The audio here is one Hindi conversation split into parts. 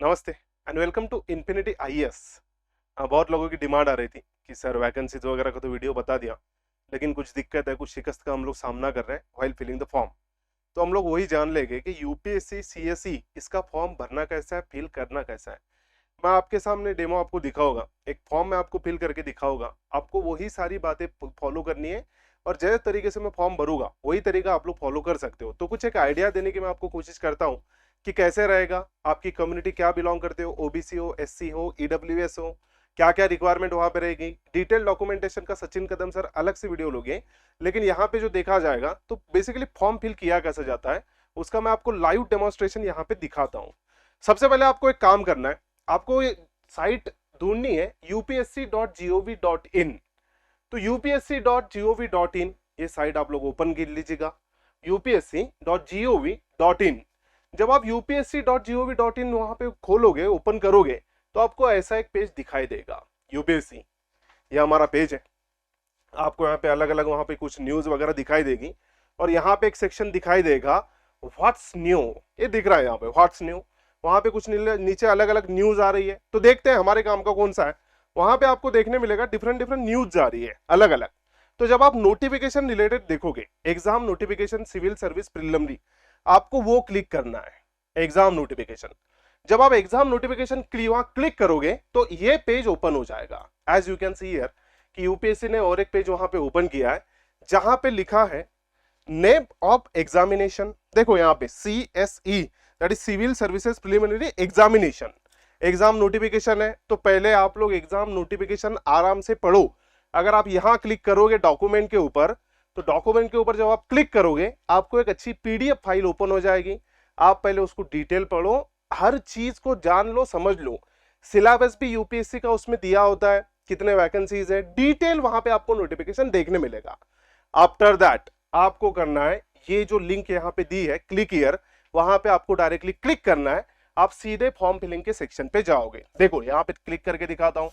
नमस्ते and welcome to Infinity IAS. बहुत लोगों की डिमांड आ रही थी कि सर वैकेंसीज वगैरह का तो वीडियो बता दिया, लेकिन कुछ दिक्कत है, कुछ शिकस्त का हम लोग सामना कर रहे हैं व्हाइल फिलिंग द फॉर्म। तो हम लोग वही जान लेंगे कि यूपीएससी सीएसई इसका फॉर्म भरना कैसा है, फिल करना कैसा है। मैं आपके सामने डेमो आपको दिखाऊंगा, एक फॉर्म मैं आपको फिल करके दिखाऊंगा, आपको वही सारी बातें फॉलो करनी है और जैसे तरीके से मैं फॉर्म भरूंगा वही तरीका आप लोग फॉलो कर सकते हो। तो कुछ एक आइडिया देने की मैं आपको कोशिश करता हूँ कि कैसे रहेगा, आपकी कम्युनिटी क्या बिलोंग करते हो, ओबीसी हो, एससी हो, ईडब्ल्यूएस हो, क्या क्या रिक्वायरमेंट वहां पे रहेगी। डिटेल डॉक्यूमेंटेशन का सचिन कदम सर अलग से वीडियो लोगे, लेकिन यहाँ पे जो देखा जाएगा तो बेसिकली फॉर्म फिल किया कैसे जाता है उसका मैं आपको लाइव डेमोन्स्ट्रेशन यहाँ पे दिखाता हूँ। सबसे पहले आपको एक काम करना है, आपको साइट ढूंढनी है upsc.gov.in। तो upsc.gov.in ये साइट आप लोग ओपन कर लीजिएगा, upsc.gov.in। जब आप upsc.gov.in वहां पे खोलोगे, ओपन करोगे, तो आपको ऐसा एक पेज दिखाई देगा। यूपीएससी ये हमारा पेज है, आपको यहाँ पे अलग अलग वहां पे कुछ न्यूज वगैरह दिखाई देगी और यहाँ पे एक सेक्शन दिखाई देगा व्हाट्स न्यू। ये दिख रहा है यहाँ पे व्हाट्स न्यू, वहां पे कुछ नीचे अलग अलग न्यूज आ रही है। तो देखते हैं हमारे काम का कौन सा है। वहां पे आपको देखने मिलेगा डिफरेंट डिफरेंट न्यूज आ रही है अलग अलग। तो जब आप नोटिफिकेशन रिलेटेड देखोगे, exam notification civil service preliminary, आपको वो क्लिक करना है, एग्जाम नोटिफिकेशन। जब आप एग्जाम नोटिफिकेशन वहां क्लिक करोगे तो ये पेज ओपन हो जाएगा। As you can see here कि यूपीएससी ने और एक पेज वहां पे ओपन किया है जहां पे लिखा है नेम ऑफ एग्जामिनेशन। देखो यहाँ पे CSE that is civil services preliminary examination, exam notification है। तो पहले आप लोग एग्जाम नोटिफिकेशन आराम से पढ़ो। अगर आप यहां क्लिक करोगे डॉक्यूमेंट के ऊपर, तो डॉक्यूमेंट के ऊपर जब आप क्लिक करोगे आपको एक अच्छी पीडीएफ फाइल ओपन हो जाएगी। आप पहले उसको डिटेल पढ़ो, हर चीज को जान लो, समझ लो। सिलेबस भी यूपीएससी का उसमें दिया होता है, कितने वैकेंसीज है, डिटेल वहां पे आपको नोटिफिकेशन देखने मिलेगा। आफ्टर दैट आपको करना है, ये जो लिंक यहाँ पे दी है क्लिक हियर, वहां पे आपको डायरेक्टली क्लिक करना है, आप सीधे फॉर्म फिलिंग के सेक्शन पे जाओगे। देखो यहाँ पे क्लिक करके दिखाता हूं।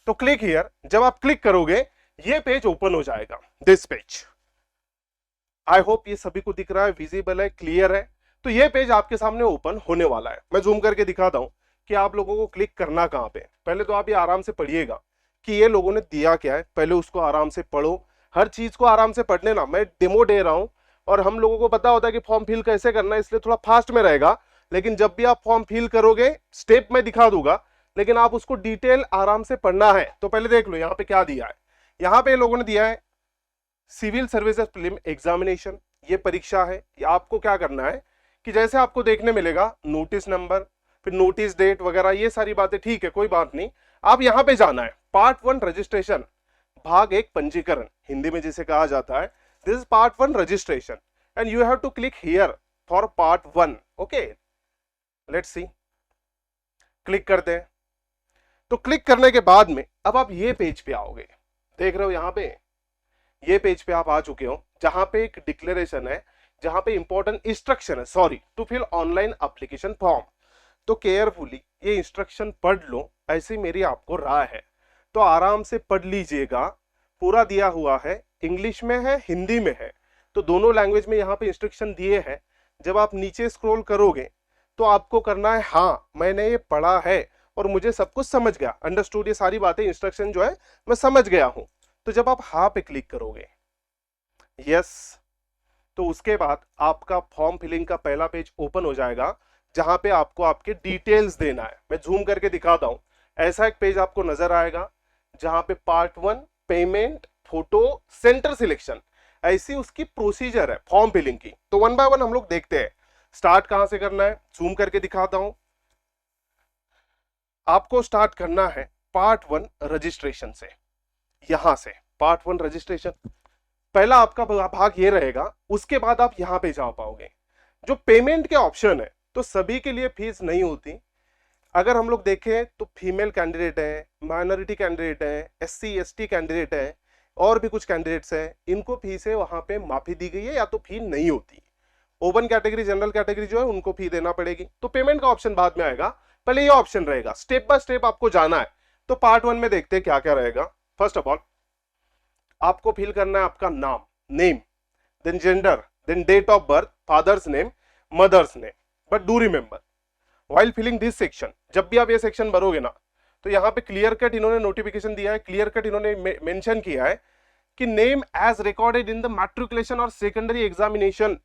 तो क्लिक हियर, जब आप क्लिक करोगे ये पेज ओपन हो जाएगा, दिस पेज। आई होप ये सभी को दिख रहा है, विजिबल है, क्लियर है। तो ये पेज आपके सामने ओपन होने वाला है। मैं जूम करके दिखाता हूं कि आप लोगों को क्लिक करना कहां पे। पहले तो आप ये आराम से पढ़िएगा कि ये लोगों ने दिया क्या है, पहले उसको आराम से पढ़ो। हर चीज को आराम से पढ़ने ना, मैं डेमो दे रहा हूं और हम लोगों को पता होता है कि फॉर्म फिल कैसे करना है, इसलिए थोड़ा फास्ट में रहेगा। लेकिन जब भी आप फॉर्म फिल करोगे स्टेप में दिखा दूंगा, लेकिन आप उसको डिटेल आराम से पढ़ना है। तो पहले देख लो यहाँ पे क्या दिया है। यहाँ पे लोगों ने दिया है सिविल सर्विसेज प्रीलिम एग्जामिनेशन, ये परीक्षा है। ये आपको क्या करना है कि जैसे आपको देखने मिलेगा नोटिस नंबर, फिर नोटिस डेट वगैरह, ये सारी बातें ठीक है, कोई बात नहीं। आप यहां पे जाना है पार्ट 1 रजिस्ट्रेशन, भाग 1 पंजीकरण, हिंदी में जिसे कहा जाता है, this is part 1 registration and you have to click here for part 1। Okay, let's see, click करते हैं। तो क्लिक करने के बाद में अब आप ये पेज पे आओगे, देख रहे हो यहाँ पे, ये पेज पे आप आ चुके हो जहां पे एक डिक्लेरेशन है, जहां पे इंपॉर्टेंट इंस्ट्रक्शन है, sorry, to fill online application form. तो केयरफुली ये इंस्ट्रक्शन पढ़ लो, ऐसी मेरी आपको राय है। तो आराम से पढ़ लीजिएगा, पूरा दिया हुआ है, इंग्लिश में है, हिंदी में है, तो दोनों लैंग्वेज में यहाँ पे इंस्ट्रक्शन दिए हैं। जब आप नीचे स्क्रॉल करोगे तो आपको करना है हाँ मैंने ये पढ़ा है और मुझे सब कुछ समझ गया, अंडरस्टूड, ये सारी बातें इंस्ट्रक्शन जो है मैं समझ गया हूं। तो जब आप हाँ पे क्लिक करोगे, यस, तो उसके बाद आपका फॉर्म फिलिंग का पहला पेज ओपन हो जाएगा जहां पे आपको आपके डिटेल्स देना है। मैं जूम करके दिखाता हूं, ऐसा एक पेज आपको नजर आएगा जहां पे part 1 payment, photo, centre selection, ऐसी उसकी प्रोसीजर है फॉर्म फिलिंग की। तो वन बाय वन हम लोग देखते हैं स्टार्ट कहां से करना है। जूम करके दिखाता हूं, आपको स्टार्ट करना है पार्ट 1 रजिस्ट्रेशन से। यहां से पार्ट 1 रजिस्ट्रेशन पहला आपका भाग ये रहेगा, उसके बाद आप यहां पे जा पाओगे। जो पेमेंट के ऑप्शन है, तो सभी के लिए फीस नहीं होती। अगर हम लोग देखें तो फीमेल कैंडिडेट है, माइनॉरिटी कैंडिडेट है, SC ST कैंडिडेट है, और भी कुछ कैंडिडेट्स हैं, इनको फीस है वहां पे माफी दी गई है या तो फी नहीं होती। ओपन कैटेगरी, जनरल कैटेगरी जो है उनको फी देना पड़ेगी। तो पेमेंट का ऑप्शन बाद में आएगा, पहले ये ऑप्शन रहेगा। स्टेप बाय स्टेप आपको जाना है। तो पार्ट 1 में देखते हैं क्या क्या रहेगा। फर्स्ट ऑफ ऑल आपको फिल करना है आपका नाम, name, then gender, then date of birth, father's name, mother's name. But do remember while filling this section, जब भी आप ये सेक्शन भरोगे ना, तो यहाँ पे क्लियर कट इन्होंने नोटिफिकेशन दिया है, क्लियर कट इन्होंने मेंशन किया है कि name as recorded in the matriculation और सेकेंडरी एग्जामिनेशन,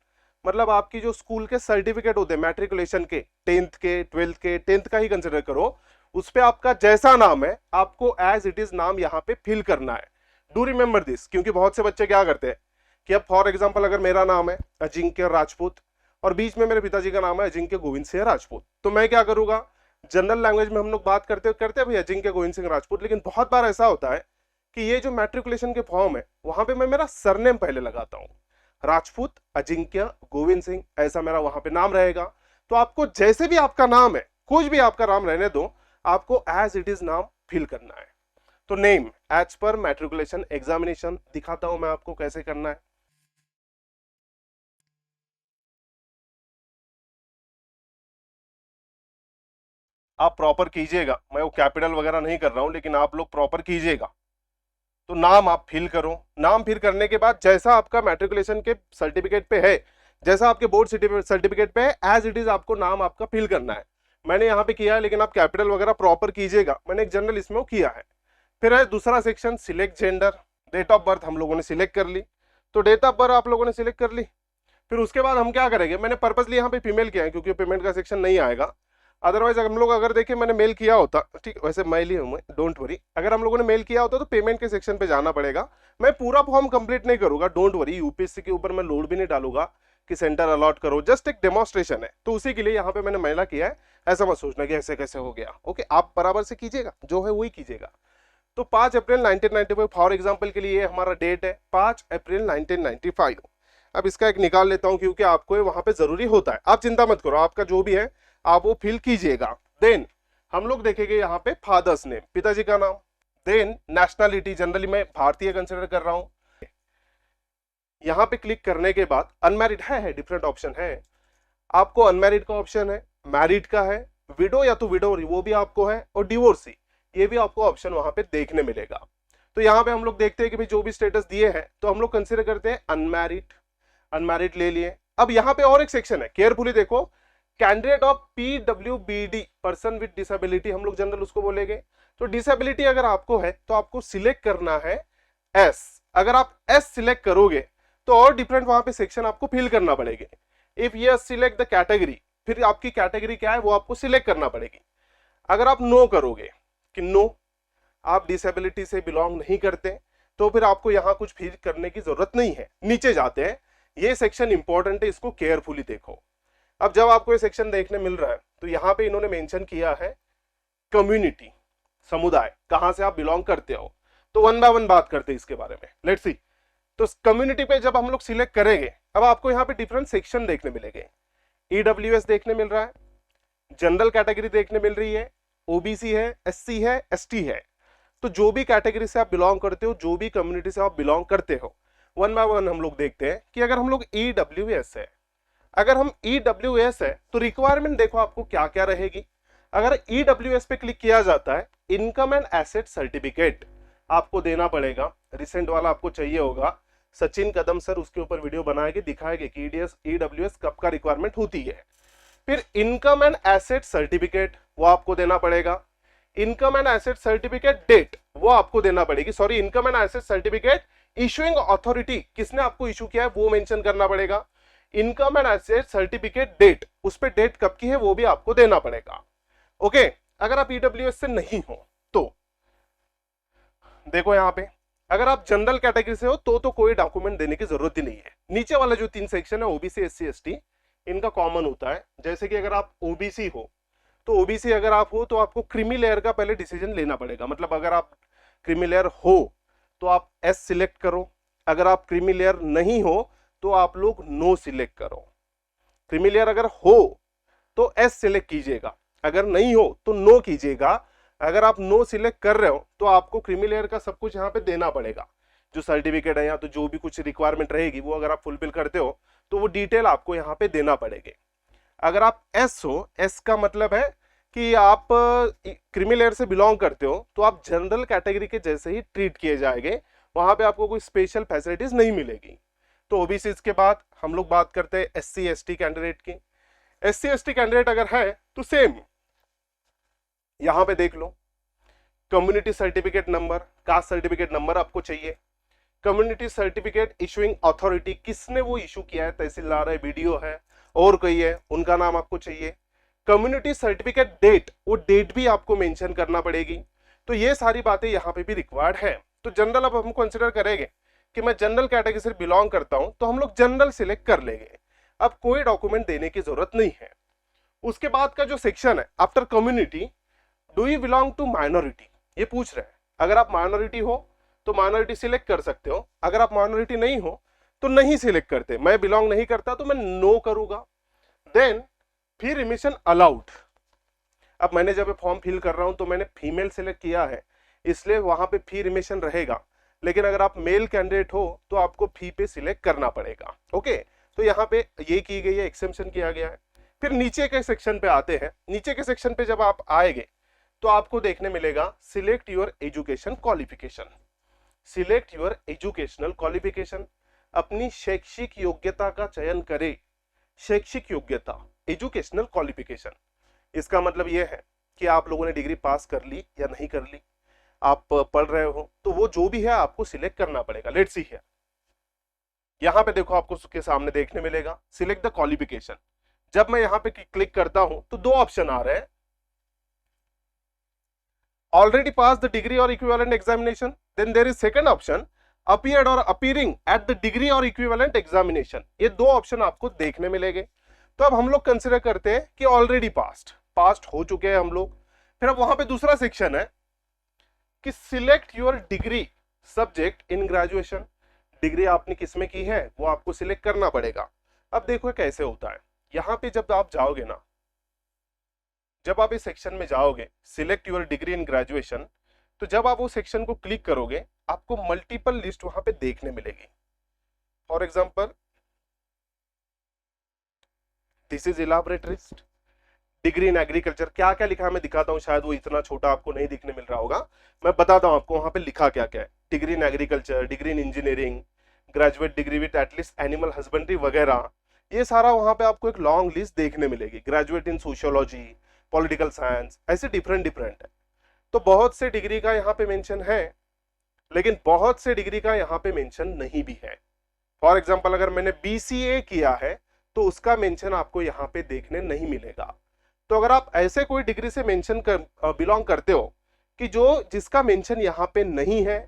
मतलब आपकी जो स्कूल के सर्टिफिकेट होते हैं मैट्रिकुलेशन के, 10th के, 12th के, 10th का ही कंसिडर करो, उस पे आपका जैसा नाम है आपको एज इट इज नाम यहाँ पे फिल करना है। डू रिमेंबर दिस, क्योंकि बहुत से बच्चे क्या करते हैं कि अब फॉर एग्जांपल अगर मेरा नाम है अजिंक्य राजपूत और बीच में मेरे पिताजी का नाम है अजिंक्य गोविंद सिंह राजपूत, तो मैं क्या करूंगा, जनरल लैंग्वेज में हम लोग बात करते भाई अजिंक्य गोविंद सिंह राजपूत, लेकिन बहुत बार ऐसा होता है कि ये जो मैट्रिकुलेशन के फॉर्म है वहां पे मैं मेरा सरनेम पहले लगाता हूँ, राजपूत अजिंक्य गोविंद सिंह, ऐसा मेरा वहां पे नाम रहेगा। तो आपको जैसे भी आपका नाम है, कुछ भी आपका नाम रहने दो, आपको एज इट इज नाम फिल करना है। तो name as per matriculation examination दिखाता हूं मैं आपको कैसे करना है। आप प्रॉपर कीजिएगा, मैं वो कैपिटल वगैरह नहीं कर रहा हूं, लेकिन आप लोग प्रॉपर कीजिएगा। तो नाम आप फिल करो, नाम फिल करने के बाद जैसा आपका मैट्रिकुलेशन के सर्टिफिकेट पे है, जैसा आपके बोर्ड सर्टिफिकेट पे है, एज इट इज आपको नाम आपका फिल करना है। मैंने यहाँ पे किया है, लेकिन आप कैपिटल वगैरह प्रॉपर कीजिएगा, मैंने एक जनरल इसमें किया है। फिर है दूसरा section select gender, date of birth हम लोगों ने सिलेक्ट कर ली, तो डेट ऑफ बर्थ आप लोगों ने सिलेक्ट कर ली। फिर उसके बाद हम क्या करेंगे, मैंने पर्पसली यहाँ पे फीमेल किया है क्योंकि पेमेंट का सेक्शन नहीं आएगा, अदरवाइज हम लोग अगर देखें मैंने मेल किया होता, ठीक वैसे मेल ही हूँ, डोंट वरी, अगर हम लोगों ने मेल किया होता तो पेमेंट के सेक्शन पे जाना पड़ेगा। मैं पूरा फॉर्म कंप्लीट नहीं करूंगा, डोंट वरी, यूपीएससी के ऊपर मैं लोड भी नहीं डालूंगा कि सेंटर अलॉट करो, जस्ट एक डेमोन्स्ट्रेशन है, तो उसी के लिए यहाँ पे मैंने महिला किया है, ऐसा मत सोचना कि ऐसे कैसे हो गया। ओके, आप बराबर से कीजिएगा, जो है वही कीजिएगा। तो 5 अप्रैल 1995 फॉर एग्जाम्पल के लिए हमारा डेट है 5 अप्रैल 1995। अब इसका एक निकाल लेता हूं क्योंकि आपको वहां पे जरूरी होता है, आप चिंता मत करो, आपका जो भी है आप वो फिल कीजिएगा। देन हम लोग देखेंगे यहाँ पे फादर्स नेम, पिताजी का नाम, देन नेशनलिटी, जनरली मैं भारतीय कंसिडर कर रहा हूं। यहाँ पे क्लिक करने के बाद अनमैरिड है डिफरेंट ऑप्शन है, आपको अनमैरिड का ऑप्शन है, मैरिड का है, विडो या तो विडो वो भी आपको है, और डिवोर्सी ये भी आपको ऑप्शन वहां पे देखने मिलेगा। तो यहाँ पे हम लोग देखते हैं कि भाई जो भी स्टेटस दिए हैं तो हम लोग कंसिडर करते हैं अनमैरिड, अनमैरिड ले लिए। अब यहाँ पे और एक सेक्शन है, केयरफुली देखो, candidate of PWBD, person with disability, हम लोग जनरल उसको बोलेंगे। तो डिसेबिलिटी अगर आपको है तो आपको सिलेक्ट करना है एस, अगर आप एस सिलेक्ट करोगे तो और डिफरेंट वहां पे सेक्शन आपको फिल करना पड़ेगी। If yes select the category, फिर आपकी कैटेगरी क्या है वो आपको सिलेक्ट करना पड़ेगी। अगर आप नो करोगे कि नो आप डिसेबिलिटी से बिलोंग नहीं करते, तो फिर आपको यहां कुछ फिल करने की जरूरत नहीं है। नीचे जाते हैं, ये सेक्शन इंपॉर्टेंट है, इसको केयरफुली देखो। अब जब आपको ये सेक्शन देखने मिल रहा है तो यहां पे इन्होंने मेंशन किया है कम्युनिटी, समुदाय, कहां से आप बिलोंग करते हो। तो वन बाय वन बात करते हैं इसके बारे में, लेट्स सी। तो कम्युनिटी पे जब हम लोग सिलेक्ट करेंगे, अब आपको यहाँ पे डिफरेंट सेक्शन देखने मिलेंगे, ईडब्ल्यूएस देखने मिल रहा है, जनरल कैटेगरी देखने मिल रही है, ओबीसी है, एससी है, एसटी है। तो जो भी कैटेगरी से आप बिलोंग करते हो, जो भी कम्युनिटी से आप बिलोंग करते हो, वन बाय वन हम लोग देखते हैं कि अगर हम लोग ईडब्ल्यूएस है, अगर हम ईडब्ल्यूएस है तो रिक्वायरमेंट देखो आपको क्या क्या रहेगी। अगर ईडब्ल्यूएस पे क्लिक किया जाता है, इनकम एंड एसेट सर्टिफिकेट आपको देना पड़ेगा, रिसेंट वाला आपको चाहिए होगा, सचिन कदम सर उसके ऊपर वीडियो बनाएंगे, दिखाएंगे कि ईडब्ल्यूएस कब का रिक्वायरमेंट होती है। फिर इनकम एंड एसेट सर्टिफिकेट वो आपको देना पड़ेगा, income and asset certificate date वो आपको देना पड़ेगी, sorry income and asset certificate issuing authority, किसने आपको इशू किया है वो मेंशन करना पड़ेगा, income and asset certificate date, उस पे डेट कब की है वो भी आपको देना पड़ेगा। ओके, अगर आप ईडब्ल्यूएस से नहीं हो तो देखो यहाँ पे, अगर आप जनरल कैटेगरी से हो तो कोई डॉक्यूमेंट देने की जरूरत ही नहीं है। नीचे वाला जो 3 सेक्शन है ओबीसी एससी एसटी, इनका कॉमन होता है। जैसे कि अगर आप ओबीसी हो तो ओबीसी अगर आप हो तो आपको क्रीमी लेयर का पहले डिसीजन लेना पड़ेगा, मतलब अगर आप क्रीमी लेयर हो तो आप एस सिलेक्ट करो, अगर आप क्रीमी लेयर नहीं हो तो आप लोग नो सिलेक्ट करो। क्रीमी लेयर अगर हो तो एस सिलेक्ट कीजिएगा, अगर नहीं हो तो नो कीजिएगा। अगर आप नो सिलेक्ट कर रहे हो तो आपको क्रीमी लेयर का सब कुछ यहाँ पे देना पड़ेगा, जो सर्टिफिकेट है या तो जो भी कुछ रिक्वायरमेंट रहेगी वो अगर आप फुलफिल करते हो तो वो डिटेल आपको यहाँ पे देना पड़ेगी। अगर आप एस हो, एस का मतलब है कि आप क्रीमी लेयर से बिलोंग करते हो तो आप जनरल कैटेगरी के जैसे ही ट्रीट किए जाएंगे, वहां पे आपको कोई स्पेशल फैसिलिटीज नहीं मिलेगी। तो ओबीसी के बाद हम लोग बात करते हैं एससी एसटी कैंडिडेट की। SC ST कैंडिडेट अगर है तो सेम यहां पे देख लो, community certificate number, caste certificate number आपको चाहिए, कम्युनिटी सर्टिफिकेट इशुइंग अथॉरिटी, किसने वो इशू किया है, तहसीलदार है, बीडीओ है और कोई है, उनका नाम आपको चाहिए, कम्युनिटी सर्टिफिकेट डेट, वो डेट भी आपको मेंशन करना पड़ेगी। तो ये सारी बातें यहाँ पे भी रिक्वायर्ड है। तो जनरल अब हम कंसिडर करेंगे कि मैं जनरल कैटेगरी से बिलोंग करता हूं तो हम लोग जनरल सिलेक्ट कर लेंगे, अब कोई डॉक्यूमेंट देने की जरूरत नहीं है। उसके बाद का जो सेक्शन है after community, do you belong to minority, ये पूछ रहे हैं। अगर आप माइनॉरिटी हो तो माइनॉरिटी सिलेक्ट कर सकते हो, अगर आप माइनॉरिटी नहीं हो तो नहीं सिलेक्ट करते। मैं बिलोंग नहीं करता तो मैं नो करूंगा। देन फिर रिमिशन अलाउड, अब मैंने जब फॉर्म फिल कर रहा हूं तो मैंने फीमेल सिलेक्ट किया है इसलिए वहां पे फी रिमिशन रहेगा, लेकिन अगर आप मेल कैंडिडेट हो तो आपको फी पे सिलेक्ट करना पड़ेगा। ओके, तो यहाँ पे ये की गई है, एक्सेप्शन किया गया है। फिर नीचे के सेक्शन पे आते हैं। नीचे के सेक्शन पे जब आप आएंगे तो आपको देखने मिलेगा select your education qualification, select your educational qualification, अपनी शैक्षिक योग्यता का चयन करें। शैक्षिक योग्यता, एजुकेशनल क्वालिफिकेशन, इसका मतलब यह है कि आप लोगों ने डिग्री पास कर ली या नहीं कर ली, आप पढ़ रहे हो तो वो जो भी है आपको सिलेक्ट करना पड़ेगा। लेट्स सी हियर, यहां पे देखो आपको उसके सामने देखने मिलेगा सिलेक्ट द क्वालिफिकेशन। जब मैं यहां पे क्लिक करता हूं तो दो ऑप्शन आ रहे हैं, already passed the degree or equivalent examination, then there is second option appeared or appearing at the degree or equivalent examination। ये दो ऑप्शन आपको देखने मिलेंगे। तो अब हम लोग कंसिडर करते हैं कि ऑलरेडी पास्ट हो चुके हैं हम लोग। फिर अब वहां पे दूसरा सेक्शन है कि select your degree subject in graduation, degree आपने किसमें की है वो आपको सिलेक्ट करना पड़ेगा। अब देखो कैसे होता है, यहां पे जब आप जाओगे ना, जब आप इस सेक्शन में जाओगे select your degree in graduation, तो जब आप वो सेक्शन को क्लिक करोगे आपको मल्टीपल लिस्ट वहां पे देखने मिलेगी। For example this is elaborate list, degree in agriculture, क्या क्या लिखा है मैं दिखाता हूं, शायद वो इतना छोटा आपको नहीं दिखने मिल रहा होगा, मैं बताता हूं आपको वहां पे लिखा क्या क्या है। Degree in agriculture, degree in engineering, graduate degree with at least animal husbandry वगैरह, ये सारा वहां पे आपको एक लॉन्ग लिस्ट देखने मिलेगी। Graduate in sociology, political science, ऐसे डिफरेंट डिफरेंट है। तो बहुत से डिग्री का यहाँ पे मेंशन है, लेकिन बहुत से डिग्री का यहाँ पे मेंशन नहीं भी है। फॉर एग्जांपल अगर मैंने BCA किया है तो उसका मेंशन आपको यहाँ पे देखने नहीं मिलेगा। तो अगर आप ऐसे कोई डिग्री से मेंशन कर बिलोंग करते हो कि जो जिसका मेंशन यहाँ पे नहीं है,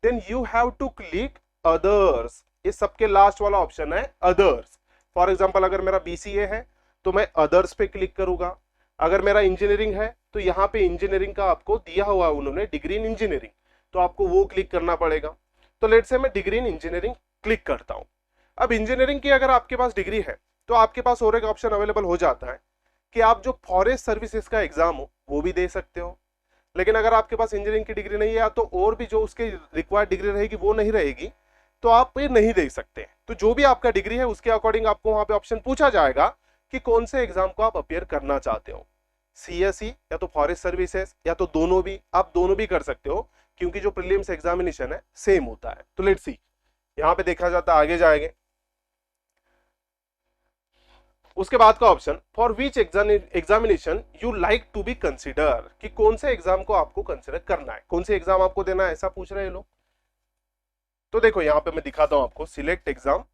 then you have to click others, ये सबके लास्ट वाला ऑप्शन है अदर्स। फॉर एग्जांपल अगर मेरा BCA है तो मैं अदर्स पे क्लिक करूंगा, अगर मेरा इंजीनियरिंग है तो यहाँ पे इंजीनियरिंग का आपको दिया हुआ है उन्होंने डिग्री इन इंजीनियरिंग, तो आपको वो क्लिक करना पड़ेगा। तो लेट्स से मैं डिग्री इन इंजीनियरिंग क्लिक करता हूं। अब इंजीनियरिंग की अगर आपके पास डिग्री है तो आपके पास और एक ऑप्शन अवेलेबल हो जाता है कि आप जो फॉरेस्ट सर्विसेज का एग्जाम हो वो भी दे सकते हो। लेकिन अगर आपके पास इंजीनियरिंग की डिग्री नहीं है तो और भी जो उसके रिक्वायर्ड डिग्री रहेगी वो नहीं रहेगी, तो आप ये नहीं दे सकते। तो जो भी आपका डिग्री है उसके अकॉर्डिंग आपको वहां पे ऑप्शन पूछा जाएगा कि कौन से एग्जाम को आप अपियर करना चाहते हो, CSE या तो फॉरेस्ट सर्विसेज या तो दोनों भी, आप दोनों भी कर सकते हो क्योंकि जो प्रीलिम्स एग्जामिनेशन है सेम होता है। तो लेट्स सी, यहां पे देखा जाता है, आगे जाएंगे। उसके बाद का option for which examination you like to be consider, कि कौन से एग्जाम को आपको कंसिडर करना है, कौन से एग्जाम आपको देना है, ऐसा पूछ रहे हैं लोग। तो देखो यहां पे मैं दिखाता हूं आपको सिलेक्ट एग्जाम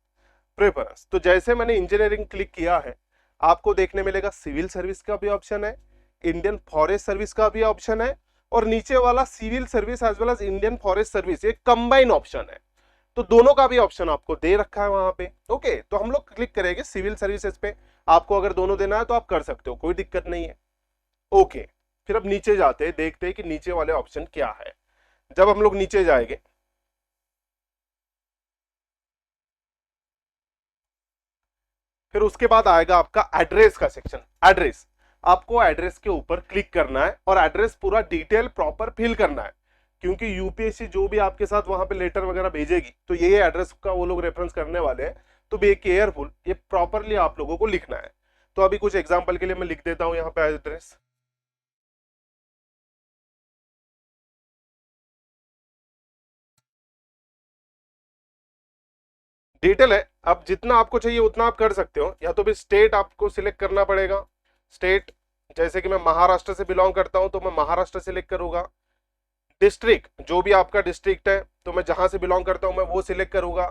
प्रेफरेंस। तो जैसे मैंने इंजीनियरिंग क्लिक किया है आपको देखने मिलेगा सिविल सर्विस का भी ऑप्शन है, इंडियन फॉरेस्ट सर्विस का भी ऑप्शन है, और नीचे वाला civil service as well as Indian forest service, ये कंबाइन ऑप्शन है। तो दोनों का भी ऑप्शन आपको दे रखा है वहां पे। ओके, तो हम लोग क्लिक करेंगे सिविल सर्विसेज पे, आपको अगर दोनों देना है तो आप कर सकते हो, कोई दिक्कत नहीं है। ओके, फिर अब नीचे जाते हैं, देखते हैं कि नीचे वाले ऑप्शन क्या है। जब हम लोग नीचे जाएंगे फिर उसके बाद आएगा आपका एड्रेस का सेक्शन। एड्रेस, आपको एड्रेस के ऊपर क्लिक करना है और एड्रेस पूरा डिटेल प्रॉपर फिल करना है, क्योंकि यूपीएससी जो भी आपके साथ वहां पे लेटर वगैरह भेजेगी तो ये एड्रेस का वो लोग रेफरेंस करने वाले हैं। तो बी केयरफुल, ये प्रॉपरली आप लोगों को लिखना है। तो अभी कुछ एग्जाम्पल के लिए मैं लिख देता हूं यहाँ पे एड्रेस। डिटेल है, अब जितना आपको चाहिए उतना आप कर सकते हो। या तो फिर स्टेट आपको सिलेक्ट करना पड़ेगा, स्टेट जैसे कि मैं महाराष्ट्र से बिलोंग करता हूं तो मैं महाराष्ट्र सिलेक्ट करूंगा। डिस्ट्रिक्ट, जो भी आपका डिस्ट्रिक्ट है तो मैं जहां से बिलोंग करता हूं मैं वो सिलेक्ट करूंगा।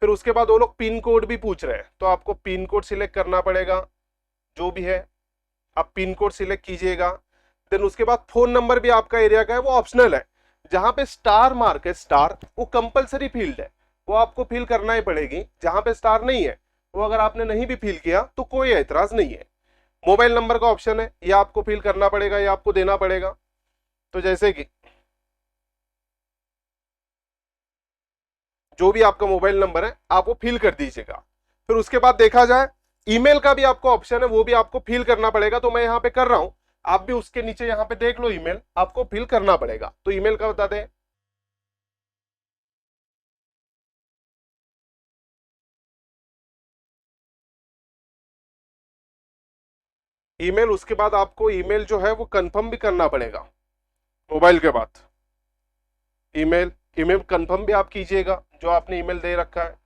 फिर उसके बाद वो लोग पिन कोड भी पूछ रहे हैं तो आपको पिन कोड सिलेक्ट करना पड़ेगा, जो भी है आप पिन कोड सिलेक्ट कीजिएगा। देन उसके बाद फोन नंबर भी आपका एरिया का है वो ऑप्शनल है। जहां पे स्टार मार्क है, स्टार, वो कंपलसरी फील्ड है, वो आपको फिल करना ही पड़ेगी। जहां पे स्टार नहीं है वो अगर आपने नहीं भी फिल किया तो कोई एतराज नहीं है। मोबाइल नंबर का ऑप्शन है, ये आपको फिल करना पड़ेगा, ये आपको देना पड़ेगा। तो जैसे कि जो भी आपका मोबाइल नंबर है आप वो फिल कर दीजिएगा। फिर उसके बाद देखा जाए ईमेल का भी आपको ऑप्शन है, वो भी आपको फिल करना पड़ेगा। तो मैं यहाँ पे कर रहा हूं, आप भी उसके नीचे यहाँ पे देख लो, ईमेल आपको फिल करना पड़ेगा। तो ईमेल का बता दें, ईमेल। उसके बाद आपको ईमेल जो है वो कंफर्म भी करना पड़ेगा मोबाइल के बाद। ईमेल ईमेल कंफर्म भी आप कीजिएगा जो आपने ईमेल दे रखा है।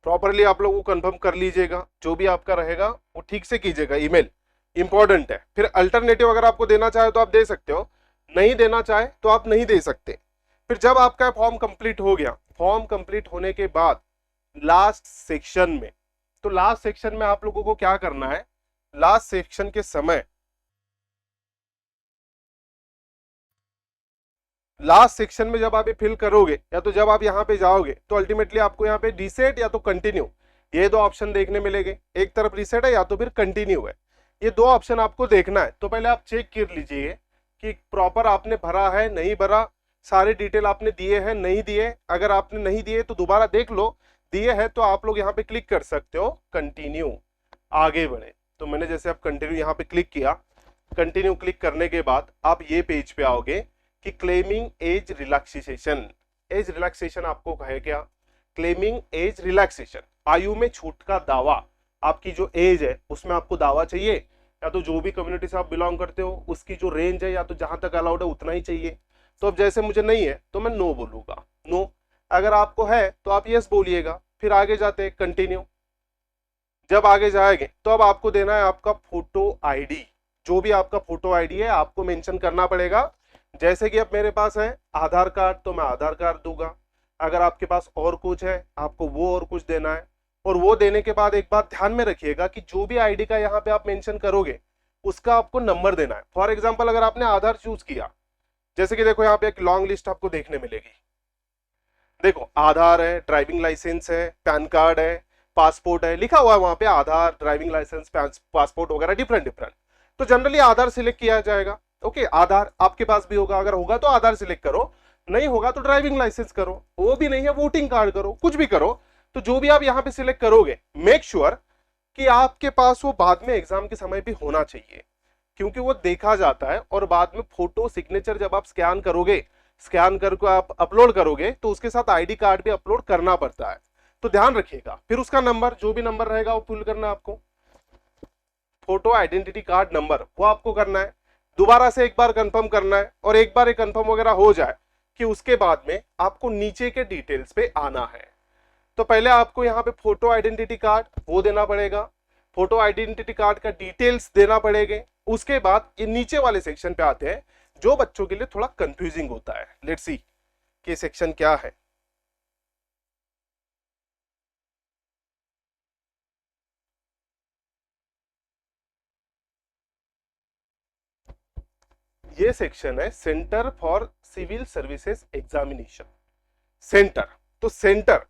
प्रॉपरली आप लोगों को कंफर्म कर लीजिएगा, जो भी आपका रहेगा वो ठीक से कीजिएगा। ईमेल इंपॉर्टेंट है। फिर अल्टरनेटिव अगर आपको देना चाहे तो आप दे सकते हो, नहीं देना चाहे तो आप नहीं दे सकते। फिर जब आपका फॉर्म कंप्लीट हो गया, फॉर्म कंप्लीट होने के बाद लास्ट सेक्शन में, तो लास्ट सेक्शन में आप लोगों को क्या करना है, लास्ट सेक्शन के समय, लास्ट सेक्शन में जब आप ये फिल करोगे या तो जब आप यहाँ पे जाओगे तो अल्टीमेटली आपको यहाँ पे रीसेट या तो कंटिन्यू, ये दो ऑप्शन देखने मिलेंगे। एक तरफ रीसेट है या तो फिर कंटिन्यू है, ये दो ऑप्शन आपको देखना है। तो पहले आप चेक कर लीजिए कि प्रॉपर आपने भरा है नहीं भरा, सारे डिटेल आपने दिए हैं नहीं दिए। अगर आपने नहीं दिए तो दोबारा देख लो, दिए हैं तो आप लोग यहाँ पे क्लिक कर सकते हो कंटिन्यू, आगे बढ़े। तो मैंने जैसे आप कंटिन्यू यहाँ पे क्लिक किया, कंटिन्यू क्लिक करने के बाद आप ये पेज पे आओगे कि claiming age relaxation. Age relaxation आपको कहे क्या, क्लेमिंग एज रिलैक्सेशन, आयु में छूट का दावा। आपकी जो एज है उसमें आपको दावा चाहिए, या तो जो भी कम्युनिटी से आप बिलोंग करते हो उसकी जो रेंज है या तो जहां तक अलाउड है उतना ही चाहिए। तो अब जैसे मुझे नहीं है तो मैं नो बोलूंगा, नो। अगर आपको है तो आप यस बोलिएगा। फिर आगे जाते कंटिन्यू। जब आगे जाएंगे तो अब आपको देना है आपका फोटो आईडी, जो भी आपका फोटो आईडी है आपको मेंशन करना पड़ेगा। जैसे कि अब मेरे पास है आधार कार्ड तो मैं आधार कार्ड दूंगा। अगर आपके पास और कुछ है आपको वो और कुछ देना है। और वो देने के बाद एक बात ध्यान में रखिएगा कि जो भी आईडी का यहाँ पे आप मेंशन करोगे उसका आपको नंबर देना है। फॉर एग्जांपल अगर आपने आधार चूज किया, जैसे कि देखो यहाँ पे एक लॉन्ग लिस्ट आपको देखने मिलेगी। देखो आधार है, ड्राइविंग लाइसेंस है, पैन कार्ड है, पासपोर्ट है, लिखा हुआ है वहां पे आधार, ड्राइविंग लाइसेंस, पासपोर्ट वगैरह डिफरेंट डिफरेंट। तो जनरली आधार सिलेक्ट किया जाएगा। ओके, आधार आपके पास भी होगा, अगर होगा तो आधार सिलेक्ट करो, नहीं होगा तो ड्राइविंग लाइसेंस करो, वो भी नहीं है वोटिंग कार्ड करो, कुछ भी करो। तो जो भी आप यहाँ पे सिलेक्ट करोगे मेक श्योर कि आपके पास वो बाद में एग्जाम के समय भी होना चाहिए, क्योंकि वो देखा जाता है। और बाद में फोटो सिग्नेचर जब आप स्कैन करोगे, स्कैन करके आप अपलोड करोगे तो उसके साथ आईडी कार्ड भी अपलोड करना पड़ता है, तो ध्यान रखिएगा। फिर उसका नंबर, जो भी नंबर रहेगा वो फिल करना है आपको, फोटो आइडेंटिटी कार्ड नंबर वो आपको करना है। दोबारा से एक बार कंफर्म करना है, और एक बार एक कंफर्म वगैरह हो जाए कि उसके बाद में आपको नीचे के डिटेल्स पे आना है। तो पहले आपको यहाँ पे फोटो आइडेंटिटी कार्ड वो देना पड़ेगा, फोटो आइडेंटिटी कार्ड का डिटेल्स देना पड़ेगा। उसके बाद ये नीचे वाले सेक्शन पे आते हैं जो बच्चों के लिए थोड़ा कंफ्यूजिंग होता है। लेट्स सी कि सेक्शन क्या है। ये सेक्शन है centre for civil services examination. Centre, तो सेंटर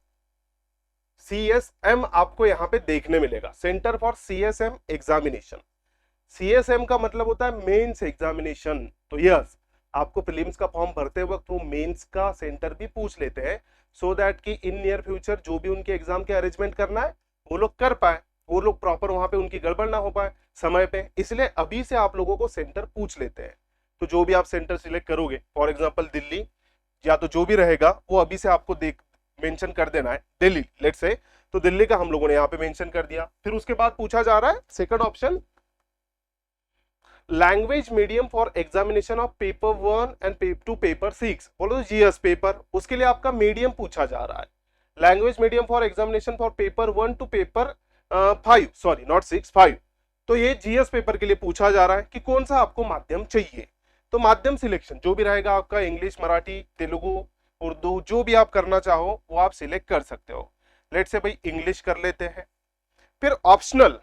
CSM आपको यहां पे देखने मिलेगा, centre for CSM examination. CSM का मतलब होता है मेंस एग्जामिनेशन। तो यस, आपको प्रीलिम्स का फॉर्म भरते वक्त वो मेंस का सेंटर भी पूछ लेते हैं, सो दैट कि इन नियर फ्यूचर जो भी उनके एग्जाम के अरेंजमेंट करना है वो लोग कर पाए, वो लोग प्रॉपर वहां पे उनकी गड़बड़ ना हो पाए समय पे। इसलिए अभी से आप लोगों को सेंटर पूछ लेते हैं। तो जो भी आप सेंटर सिलेक्ट करोगे, फॉर एग्जाम्पल दिल्ली या तो जो भी रहेगा वो अभी से आपको देख मेंशन कर देना है, दिल्ली लेट्स से। तो दिल्ली का हम लोगों ने यहाँ पे मेंशन कर दिया। फिर उसके बाद पूछा जा रहा है second option, language medium for examination of paper 1 and to paper 6, बोलो तो जीएस पेपर, उसके लिए आपका मीडियम पूछा जा रहा है। Language medium for examination for paper 1 to paper 5, sorry not 6, 5। तो ये जीएस पेपर के लिए पूछा जा रहा है कि कौन सा आपको माध्यम चाहिए। तो माध्यम सिलेक्शन जो भी रहेगा आपका, इंग्लिश, मराठी, तेलुगु, उर्दू, जो भी आप करना चाहो वो आप सिलेक्ट कर सकते हो। लेट्स से भाई इंग्लिश कर लेते हैं। फिर ऑप्शनल,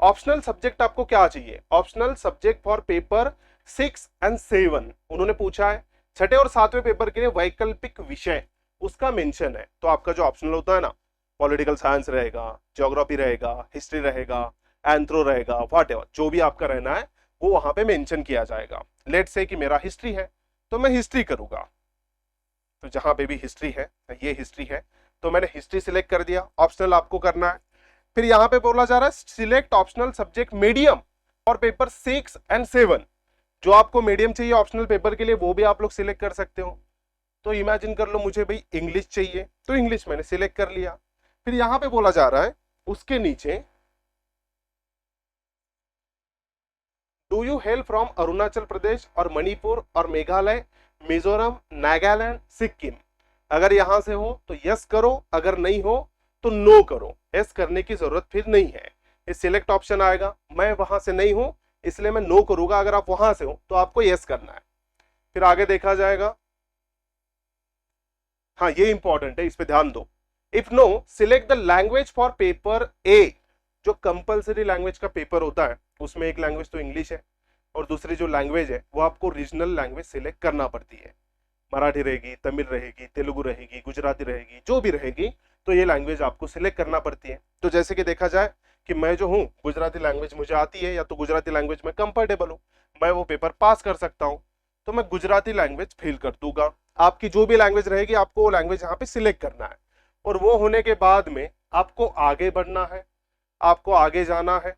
ऑप्शनल सब्जेक्ट आपको क्या चाहिए? Optional subject for paper 6 and 7 उन्होंने पूछा है। छठे और सातवें पेपर के लिए वैकल्पिक विषय उसका मेंशन है। तो आपका जो ऑप्शनल होता है ना, पॉलिटिकल साइंस रहेगा, ज्योग्राफी रहेगा, हिस्ट्री रहेगा, एंथ्रो रहेगा, व्हाटएवर जो भी आपका रहना है वो वहां पे मेंशन किया जाएगा। लेट्स से कि मेरा हिस्ट्री है तो मैं हिस्ट्री करूंगा, तो जहां पे भी हिस्ट्री है, ये हिस्ट्री है तो मैंने हिस्ट्री सिलेक्ट कर दिया। ऑप्शनल आपको करना है। फिर यहाँ पे बोला जा रहा है सिलेक्ट ऑप्शनल सब्जेक्ट मीडियम और पेपर 6 एंड 7, जो आपको मीडियम चाहिए ऑप्शनल पेपर के लिए वो भी आप लोग सिलेक्ट कर सकते हो। तो इमेजिन कर लो मुझे भाई इंग्लिश चाहिए, तो इंग्लिश मैंने सिलेक्ट कर लिया। फिर यहाँ पे बोला जा रहा है उसके नीचे, do you hail from Arunachal Pradesh और मणिपुर और मेघालय, मिजोरम, नागालैंड, सिक्किम। अगर यहां से हो तो यस करो, अगर नहीं हो तो नो करो। यस करने की जरूरत फिर नहीं है, ये सिलेक्ट ऑप्शन आएगा। मैं वहां से नहीं हूं इसलिए मैं नो करूंगा, अगर आप वहां से हो तो आपको यस करना है। फिर आगे देखा जाएगा, हाँ ये इंपॉर्टेंट है, इस पे ध्यान दो। If no, select the language for paper A. जो कंपलसरी लैंग्वेज का पेपर होता है उसमें एक लैंग्वेज तो इंग्लिश है और दूसरी जो लैंग्वेज है वो आपको रीजनल लैंग्वेज सिलेक्ट करना पड़ती है। मराठी रहेगी, तमिल रहेगी, तेलुगु रहेगी, गुजराती रहेगी, जो भी रहेगी, तो ये लैंग्वेज आपको सिलेक्ट करना पड़ती है। तो जैसे कि देखा जाए कि मैं जो हूँ गुजराती लैंग्वेज मुझे आती है, या तो गुजराती लैंग्वेज में कंफर्टेबल हूँ, मैं वो पेपर पास कर सकता हूँ, तो मैं गुजराती लैंग्वेज फिल कर दूंगा। आपकी जो भी लैंग्वेज रहेगी आपको वो लैंग्वेज यहाँ पे सिलेक्ट करना है, और वो होने के बाद में आपको आगे बढ़ना है, आपको आगे जाना है।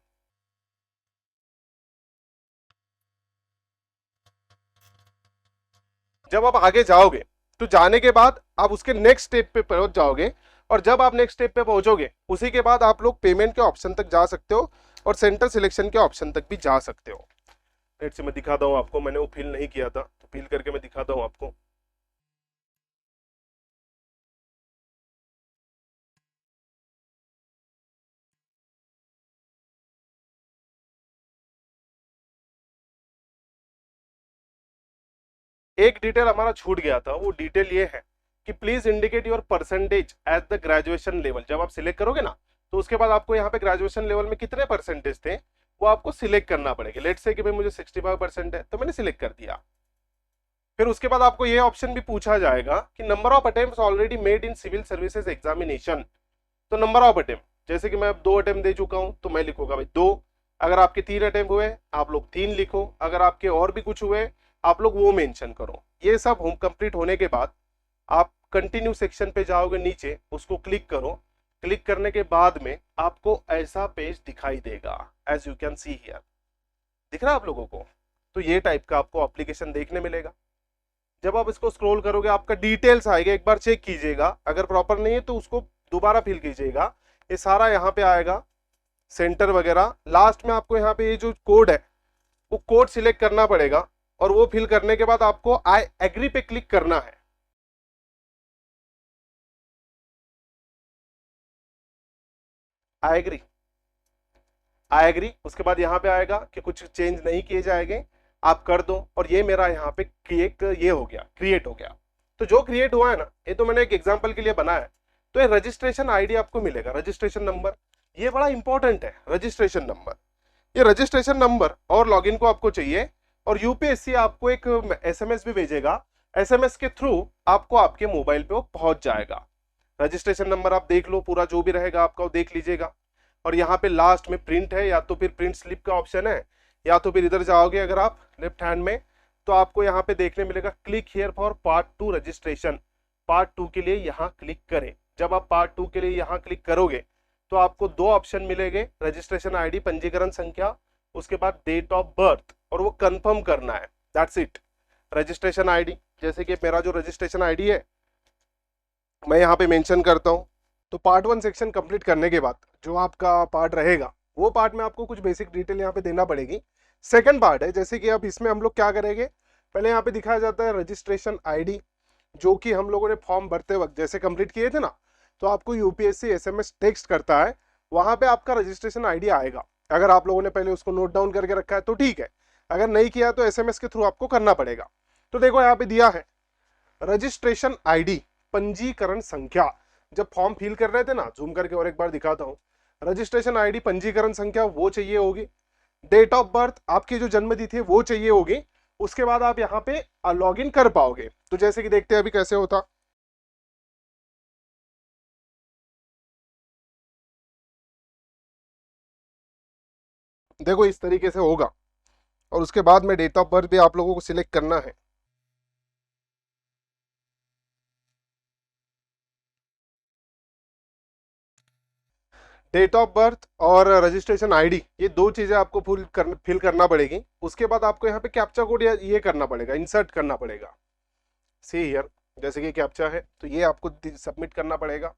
जब आप आगे जाओगे तो जाने के बाद आप उसके नेक्स्ट स्टेप पे पहुंच जाओगे, और जब आप नेक्स्ट स्टेप पे पहुंचोगे उसी के बाद आप लोग पेमेंट के ऑप्शन तक जा सकते हो और सेंटर सिलेक्शन के ऑप्शन तक भी जा सकते हो। लेट्स से मैं दिखाता हूं आपको, मैंने वो फिल नहीं किया था तो फिल करके मैं दिखाता हूं आपको। एक डिटेल हमारा छूट गया था, वो डिटेल ये है कि please indicate your percentage at the graduation level. जब आप सिलेक्ट करोगे ना तो उसके बाद आपको यहाँ पे ग्रेजुएशन लेवल में कितने परसेंटेज थे वो आपको सिलेक्ट करना पड़ेगा। लेट्स से कि भाई मुझे 65% है तो मैंने सिलेक्ट कर दिया। फिर उसके बाद आपको ये ऑप्शन भी पूछा जाएगा कि number of attempts already made in civil services examination. तो नंबर ऑफ अटेम्प्ट, जैसे कि मैं अब 2 अटेम्प्ट दे चुका हूं तो मैं लिखूंगा भाई 2। अगर आपके 3 अटेम्प्ट हुए आप लोग 3 लिखो, अगर आपके और भी कुछ हुए आप लोग वो मेंशन करो। ये सब होम कंप्लीट होने के बाद आप कंटिन्यू सेक्शन पे जाओगे, नीचे उसको क्लिक करो। क्लिक करने के बाद में आपको ऐसा पेज दिखाई देगा, as you can see here. दिख रहा है आप लोगों को? तो ये टाइप का आपको एप्लीकेशन देखने मिलेगा। जब आप इसको स्क्रॉल करोगे आपका डिटेल्स आएगा, एक बार चेक कीजिएगा, अगर प्रॉपर नहीं है तो उसको दोबारा फिल कीजिएगा। ये सारा यहाँ पे आएगा, सेंटर वगैरह। लास्ट में आपको यहाँ पे ये जो कोड है वो कोड सिलेक्ट करना पड़ेगा, और वो फिल करने के बाद आपको आई एग्री पे क्लिक करना है। I agree, I agree. उसके बाद यहाँ पे आएगा कि कुछ चेंज नहीं किए जाएंगे, आप कर दो। और ये मेरा यहाँ पे क्रिएट ये हो गया, क्रिएट हो गया। तो जो क्रिएट हुआ है ना, ये तो मैंने एक एग्जांपल के लिए बनाया है। तो ये रजिस्ट्रेशन आईडी आपको मिलेगा, रजिस्ट्रेशन नंबर, ये बड़ा इंपॉर्टेंट है रजिस्ट्रेशन नंबर। ये रजिस्ट्रेशन नंबर और लॉगिन को आपको चाहिए, और यूपीएससी आपको एक एसएमएस भी भेजेगा। एसएमएस के थ्रू आपको आपके मोबाइल पे वो पहुंच जाएगा। रजिस्ट्रेशन नंबर आप देख लो, पूरा जो भी रहेगा आपका वो देख लीजिएगा। और यहाँ पे लास्ट में प्रिंट है, या तो फिर प्रिंट स्लिप का ऑप्शन है, या तो फिर इधर जाओगे अगर आप लेफ्ट हैंड में तो आपको यहाँ पे देखने मिलेगा click here for part 2 registration. Part 2 के लिए यहाँ क्लिक करें। जब आप पार्ट 2 के लिए यहाँ क्लिक करोगे तो आपको 2 ऑप्शन मिलेंगे, रजिस्ट्रेशन आईडी, पंजीकरण संख्या, उसके बाद डेट ऑफ बर्थ, और वो कंफर्म करना है। That's it. रजिस्ट्रेशन आईडी, जैसे कि मेरा जो रजिस्ट्रेशन आईडी है मैं यहाँ पे मेंशन करता हूँ। तो पार्ट 1 सेक्शन कंप्लीट करने के बाद जो आपका पार्ट रहेगा वो पार्ट में आपको कुछ बेसिक डिटेल यहाँ पे देना पड़ेगी। सेकंड पार्ट है, जैसे कि अब इसमें हम लोग क्या करेंगे, पहले यहाँ पे दिखाया जाता है रजिस्ट्रेशन आईडी, जो कि हम लोगों ने फॉर्म भरते वक्त जैसे कंप्लीट किए थे ना, तो आपको यूपीएससी एसएमएस टेक्स्ट करता है, वहां पे आपका रजिस्ट्रेशन आईडी आएगा। अगर आप लोगों ने पहले उसको नोट डाउन करके रखा है तो ठीक है, अगर नहीं किया तो एसएमएस के थ्रू आपको करना पड़ेगा। तो देखो यहाँ पे दिया है रजिस्ट्रेशन आईडी, पंजीकरण संख्या। जब फॉर्म फिल कर रहे थे ना, जूम करके और एक बार दिखाता हूं, रजिस्ट्रेशन आईडी पंजीकरण संख्या वो चाहिए होगी, डेट ऑफ बर्थ आपकी जो जन्म तिथि है वो चाहिए होगी, उसके बाद आप यहाँ पे लॉग इन कर पाओगे। तो जैसे कि देखते हैं अभी कैसे होता। देखो इस तरीके से होगा, और उसके बाद में डेट ऑफ बर्थ भी आप लोगों को सिलेक्ट करना है। डेट ऑफ बर्थ और रजिस्ट्रेशन आईडी, ये दो चीजें आपको फिल करना पड़ेगी। उसके बाद आपको यहाँ पे कैप्चा कोड ये करना पड़ेगा, इंसर्ट करना पड़ेगा। सी हियर, जैसे कि कैप्चा है तो ये आपको सबमिट करना पड़ेगा।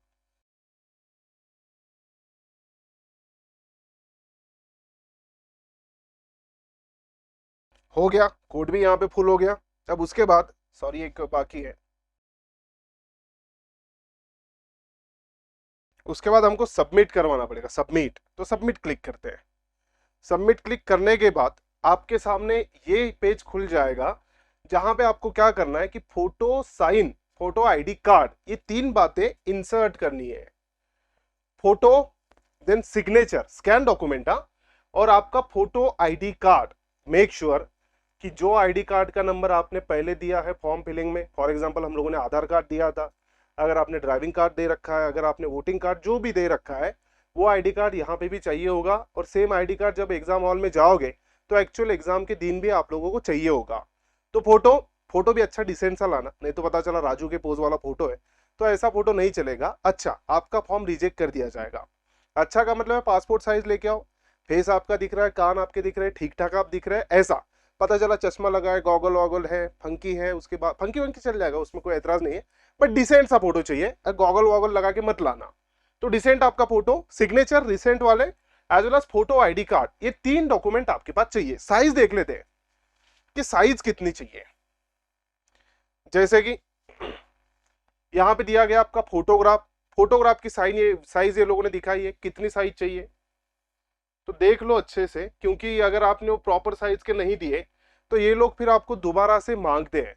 हो गया, कोड भी यहाँ पे फुल हो गया। अब उसके बाद सॉरी एक बाकी है, उसके बाद हमको सबमिट करवाना पड़ेगा। सबमिट, तो सबमिट क्लिक करते हैं। सबमिट क्लिक करने के बाद आपके सामने ये पेज खुल जाएगा, जहां पे आपको क्या करना है कि photo, sign, photo, ID card, ये तीन बातें इंसर्ट करनी है। Photo, then signature, scan document, और आपका photo ID card. Make sure कि जो आईडी कार्ड का नंबर आपने पहले दिया है फॉर्म फिलिंग में, फॉर एग्जांपल हम लोगों ने आधार कार्ड दिया था, अगर आपने ड्राइविंग कार्ड दे रखा है, अगर आपने वोटिंग कार्ड जो भी दे रखा है, वो आईडी कार्ड यहाँ पे भी चाहिए होगा। और सेम आईडी कार्ड जब एग्जाम हॉल में जाओगे तो एक्चुअल एग्जाम के दिन भी आप लोगों को चाहिए होगा। तो फोटो, फोटो भी अच्छा डिसेंट सा लाना, नहीं तो पता चला राजू के पोज वाला फोटो है, तो ऐसा फोटो नहीं चलेगा। अच्छा, आपका फॉर्म रिजेक्ट कर दिया जाएगा। अच्छा का मतलब है पासपोर्ट साइज लेके आओ, फेस आपका दिख रहा है, कान आपके दिख रहे हैं, ठीक ठाक आप दिख रहे हैं, ऐसा पता चला चश्मा लगा है, गॉगल वॉगल है, फंकी है, उसके बाद फंकी वंकी चल जाएगा, उसमें कोई एतराज नहीं है, बट डिसेंट सा फोटो चाहिए, गॉगल वॉगल लगा के मत लाना। तो डिसेंट आपका फोटो, सिग्नेचर रिसेंट वाले, as well as photo, ID card, ये तीन डॉक्यूमेंट आपके पास चाहिए। साइज देख लेते हैं कि साइज कितनी चाहिए। जैसे कि यहां पे दिया गया आपका फोटोग्राफ, फोटोग्राफ की साइज ये लोगों ने दिखाई है, कितनी साइज चाहिए तो देख लो अच्छे से, क्योंकि अगर आपने वो प्रॉपर साइज के नहीं दिए तो ये लोग फिर आपको दोबारा से मांगते हैं।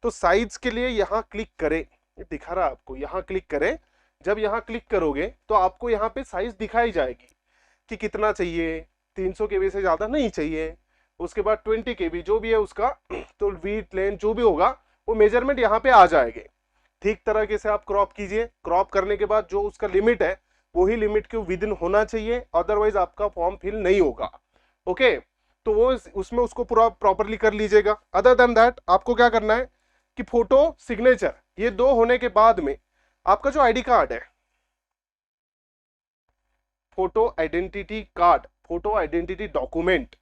तो साइज के लिए यहाँ क्लिक करें, ये दिखा रहा है आपको, यहाँ क्लिक करें। जब यहाँ क्लिक करोगे तो आपको यहाँ पे साइज दिखाई जाएगी कि कितना चाहिए, 300 KB से ज्यादा नहीं चाहिए, उसके बाद 20 KB जो भी है उसका, तो वीट लेंथ जो भी होगा वो मेजरमेंट यहाँ पे आ जाएंगे। ठीक तरीके से आप क्रॉप कीजिए, क्रॉप करने के बाद जो उसका लिमिट है वही लिमिट के विद इन होना चाहिए, अदरवाइज आपका फॉर्म फिल नहीं होगा। ओके, तो वो उसमें उसको पूरा प्रॉपरली कर लीजिएगा। अदर देन दैट आपको क्या करना है कि फोटो, सिग्नेचर, ये दो होने के बाद में आपका जो आईडी कार्ड है, photo identity card, photo identity document,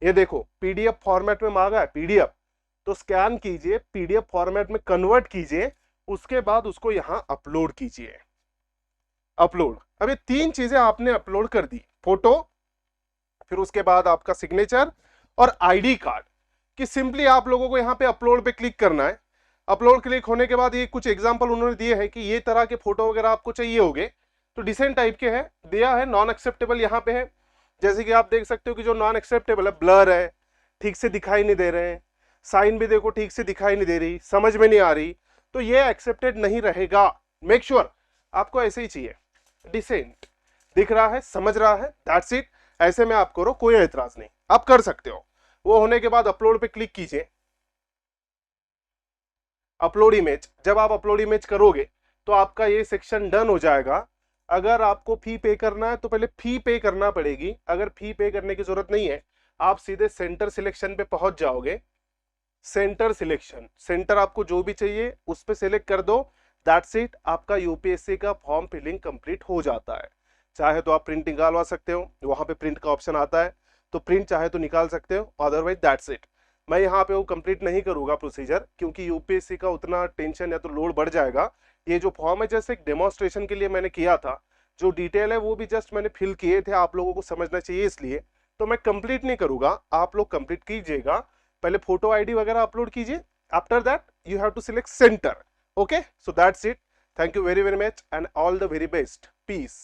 ये देखो पीडीएफ फॉर्मेट में मांगा है, पीडीएफ, तो स्कैन कीजिए, पीडीएफ फॉर्मेट में कन्वर्ट कीजिए, उसके बाद उसको यहां अपलोड कीजिए। अपलोड, अब ये तीन चीजें आपने अपलोड कर दी, फोटो, फिर उसके बाद आपका सिग्नेचर और आईडी कार्ड, कि सिंपली आप लोगों को यहाँ पे अपलोड पे क्लिक करना है। अपलोड क्लिक होने के बाद ये कुछ एग्जांपल उन्होंने दिए हैं कि ये तरह के फोटो वगैरह आपको चाहिए होंगे, तो डिसेंट टाइप के हैं, दिया है। नॉन एक्सेप्टेबल यहाँ पे है, जैसे कि आप देख सकते हो कि जो नॉन एक्सेप्टेबल है, ब्लर है, ठीक से दिखाई नहीं दे रहे हैं, साइन भी देखो ठीक से दिखाई नहीं दे रही, समझ में नहीं आ रही, तो ये एक्सेप्टेड नहीं रहेगा। मेक श्योर आपको ऐसे ही चाहिए, डिसेंट दिख रहा है, समझ रहा है, दैट्स इट। ऐसे में आप करो, कोई एतराज नहीं, आप कर सकते हो। वो होने के बाद अपलोड पे क्लिक कीजिए, अपलोड इमेज, जब आप अपलोड इमेज करोगे तो आपका ये सेक्शन डन हो जाएगा। अगर आपको फी पे करना है तो पहले फी पे करना पड़ेगी, अगर फी पे करने की जरूरत नहीं है आप सीधे सेंटर सिलेक्शन पे पहुंच जाओगे। सेंटर सिलेक्शन, सेंटर आपको जो भी चाहिए उस पे सिलेक्ट कर दो, दैट्स इट, आपका यूपीएससी का फॉर्म फिलिंग कंप्लीट हो जाता है। चाहे तो आप प्रिंट निकालवा सकते हो, वहां पे प्रिंट का ऑप्शन आता है, तो प्रिंट चाहे तो निकाल सकते हो, अदरवाइज दैट्स इट। मैं यहाँ पे वो कंप्लीट नहीं करूंगा प्रोसीजर, क्योंकि यूपीएससी का उतना टेंशन या तो लोड बढ़ जाएगा। ये जो फॉर्म है जैसे एक डेमोन्स्ट्रेशन के लिए मैंने किया था, जो डिटेल है वो भी जस्ट मैंने फिल किए थे, आप लोगों को समझना चाहिए इसलिए, तो मैं कंप्लीट नहीं करूंगा, आप लोग कंप्लीट कीजिएगा। पहले फोटो आईडी वगैरह अपलोड कीजिए, after that you have to select centre. Okay, so that's it. Thank you very very much and all the very best. Piece.